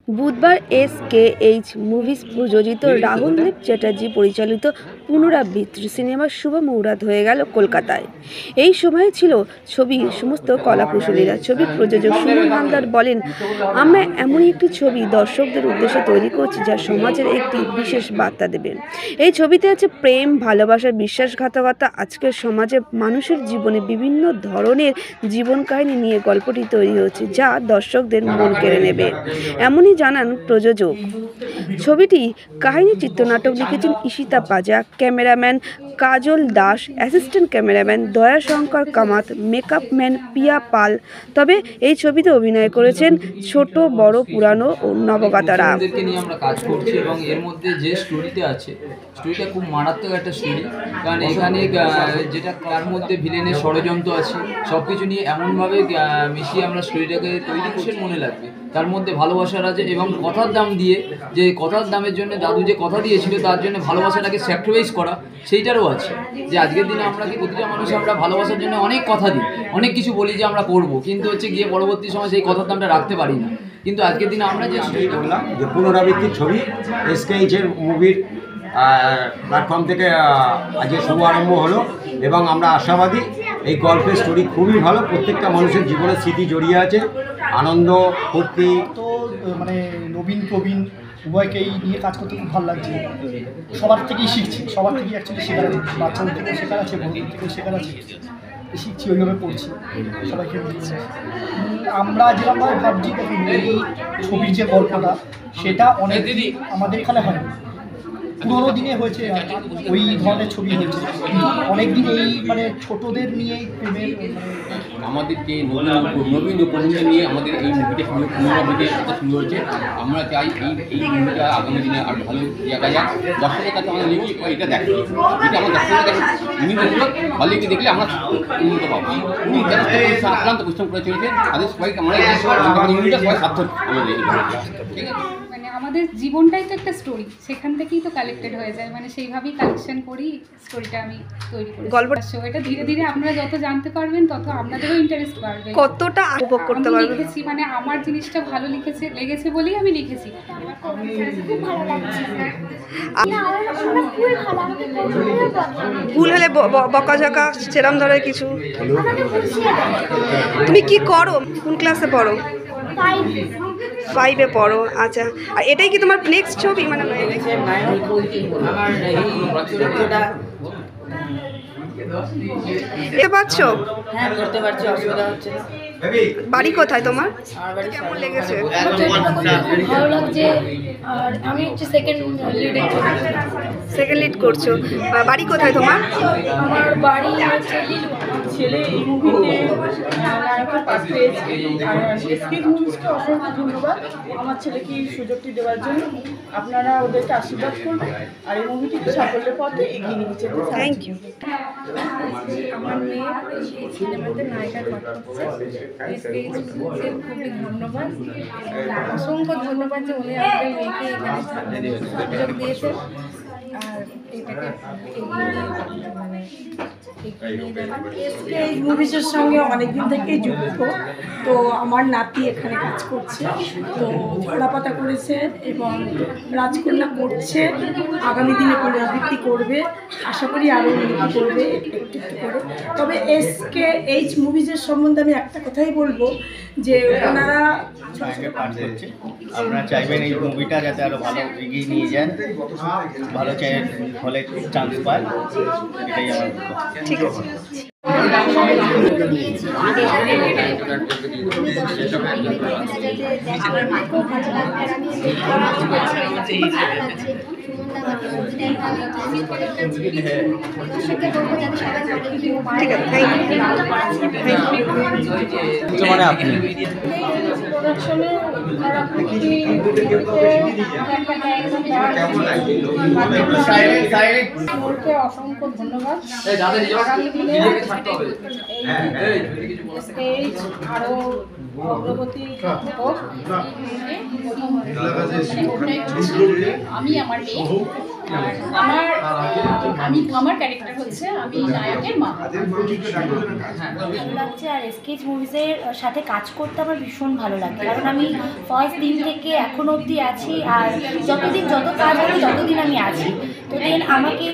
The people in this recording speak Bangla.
বুধবার SKH মুভিজ প্রযোজিত রাহুল দেব চ্যাটার্জি পরিচালিত পুনরাবৃত্তি সিনেমার শুভ মুহূর্ত হয়ে গেল কলকাতায়। এই সময়ে ছিল ছবির সমস্ত কলাকুশলীরা। ছবির প্রযোজক সুমন হালদার বলেন, আমরা এমনই একটি ছবি দর্শকদের উদ্দেশ্যে তৈরি করছি যা সমাজের একটি বিশেষ বার্তা দেবে। এই ছবিতে আছে প্রেম, ভালোবাসা, বিশ্বাসঘাতকতা। আজকের সমাজে মানুষের জীবনে বিভিন্ন ধরনের জীবন কাহিনী নিয়ে গল্পটি তৈরি হচ্ছে, যা দর্শকদের মন কেড়ে নেবে, এমনই জানান প্রযোজক। ছবিটি কাহিনী চিত্রনাটক লিখেছেন Ishita Paja, cameraman Kajal Das, assistant cameraman Dayashankar Kamat, makeup man Piya Pal. তবে এই ছবিতে অভিনয় করেছেন ছোট বড় পুরানো ও নবাগতরা। আমরা কাজ করছি এবং এর মধ্যে যে স্টোরিতে আছে, স্টোরিটা খুব মারাত্মক একটা স্টোরি। কারণ এখানে যেটা তার মধ্যে ভিলেনের ষড়যন্ত্র আছে, সব কিছু নিয়ে এমনভাবে মিশিয়ে আমরা স্টোরিটাকে তৈরি করছি মনে লাগবে। তার মধ্যে ভালোবাসার আছে এবং কথার দাম দিয়ে, যে কথার দামের জন্য দাদু যে কথা দিয়েছিল তার জন্য ভালোবাসাটাকে স্যাক্রিফাইস করা, সেইটারও আছে। যে আজকের দিনে আমরা কি প্রতিটা মানুষ আমরা ভালোবাসার জন্য অনেক কথা দিই, অনেক কিছু বলি যে আমরা করবো, কিন্তু হচ্ছে গিয়ে পরবর্তী সময় সেই কথার দামটা রাখতে পারি না। কিন্তু আজকের দিনে আমরা যে বললাম যে পুনরাবৃত্তির ছবি SKH এর মুভির প্ল্যাটফর্ম থেকে আজকে শুভ আরম্ভ হলো এবং আমরা আশাবাদী এই গল্পের স্টোরি খুবই ভালো। প্রত্যেকটা মানুষের জীবনের স্মৃতি জড়িয়ে আছে, আনন্দ ফুর্তি। তো মানে নবীন প্রবীণ উভয়কেই নিয়ে কাজ করতে খুব ভালো লাগছে। সবার থেকেই শিখছি, সবার থেকেই অ্যাকচুয়ালি শেখার আছে, বাচ্চাদের থেকেও শেখার আছে, বড়দের থেকেও শেখার আছে। শিখছি, ওইভাবে পড়ছি সবাইকে। আমরা যেরকমভাবে ভাবছি দেখুন, এই ছবির যে গল্পটা সেটা অনেক আমাদের এখানে হয়, পুরোনো দিনে হয়েছে ওই ধরনের ছবি হয়েছে, অনেক দিন এই মানে ছোটদের নিয়ে প্রেমের আমাদের যে নবীন প্রজন্মকে নিয়ে আমাদের এই মুভিটা পুনরাবৃত্তি শুরু হয়েছে। আমরা চাই এই মুভিটা আগামী দিনে আর ভালো দেখা যাক, দর্শকের কাছে আমাদের নিউজ এটা দেখে, এটা আমার দর্শকের কাছে নিউজগুলো হলিউডে দেখলে আমরা উন্নত পাবো। উনি যারা আক্রান্ত পরিশ্রম করে চলেছে তাদের সবাইকে আমরা মুভিটা সবাই সার্থক আমাদের, ঠিক আছে। আমাদের জীবনটাই তো একটা স্টোরি, সেখান থেকেই তো কালেক্টেড হয়ে যায়, মানে সেইভাবেই কালেকশন করি স্টোরিটা আমি তৈরি করি। গল্পটা এটা ধীরে ধীরে আপনারা যত জানতে পারবেন তত আপনাদেরও ইন্টারেস্ট বাড়বে, কতটা উপভোগ করতে পারবেন। লিখেছি মানে আমার জিনিসটা ভালো লেগেছে বলেই আমি লিখেছি। ভুল হলে বকাঝকা সেরম ধরনের কিছু? তুমি কি করো, কোন ক্লাসে পড়ো? 5-এ পড়ো, আচ্ছা। আর এটাই কি তোমার নেক্সট ছবি? মানে দেখতে পাচ্ছ? হ্যাঁ, করতে পারছি, অসুবিধা হচ্ছে না। বাড়ি কোথায় তোমার? কেমন লেগেছে? ভালো লাগছে। আর আমি হচ্ছে সেকেন্ড লিড করছো। বাড়ি কোথায় তোমার? আমার বাড়ি হচ্ছে ছেলে এই মুভিতে নায়কের পাঠ পেয়েছে। আর SKH মুভিজকে অসংখ্য ধন্যবাদ আমার ছেলেকে এই সুযোগটি দেওয়ার জন্য। আপনারা ওদেরকে আশীর্বাদ করবেন আর এই মুভিটিকে সাফল্যের পথে এগিয়ে নিয়ে যেতে। Thank you. আমার মেয়ে এই সিনেমাতে নায়িকার পাঠ করছে। SKH মুভিজকে খুবই ধন্যবাদ, অসংখ্য ধন্যবাদ যে উনি আমাদের মেয়েকে এখানে সুযোগ দিয়েছেন। আর এটাকে মানে SKH মুভিজের সঙ্গে অনেকদিন থেকেই যুক্ত। তো আমার নাতি এখানে কাজ করছে, তো ধরাপাতা করেছে এবং রাজকন্যা করছে। আগামী দিনে পুনরাবৃত্তি করবে, আশা করি আরও উন্নতি করবে একটু একটু করে। তবে SKH মুভিজের সম্বন্ধে আমি একটা কথাই বলবো যে ওনারা আপনারা চাইবেন এই মুভিটা যাতে আরও ভালো এগিয়ে নিয়ে যান, ভালো ফলে চান্স পায়, এটাই আমার। ঠিক আছে। মানে আপনি অসংখ্য ধন্যবাদ। আরো অগ্রগতি হোক। আমি আমার মেয়ে আমার ক্যারেক্টার হচ্ছে আমি নায়কের মা। ভালো লাগছে, আর স্কেচ মুভিজের সাথে কাজ করতে আমার ভীষণ ভালো লাগে, কারণ আমি ফার্স্ট দিন থেকে এখন অবধি আছি, আর যত কাজ হবে ততদিন আমি আছি। তো দেন আমাকে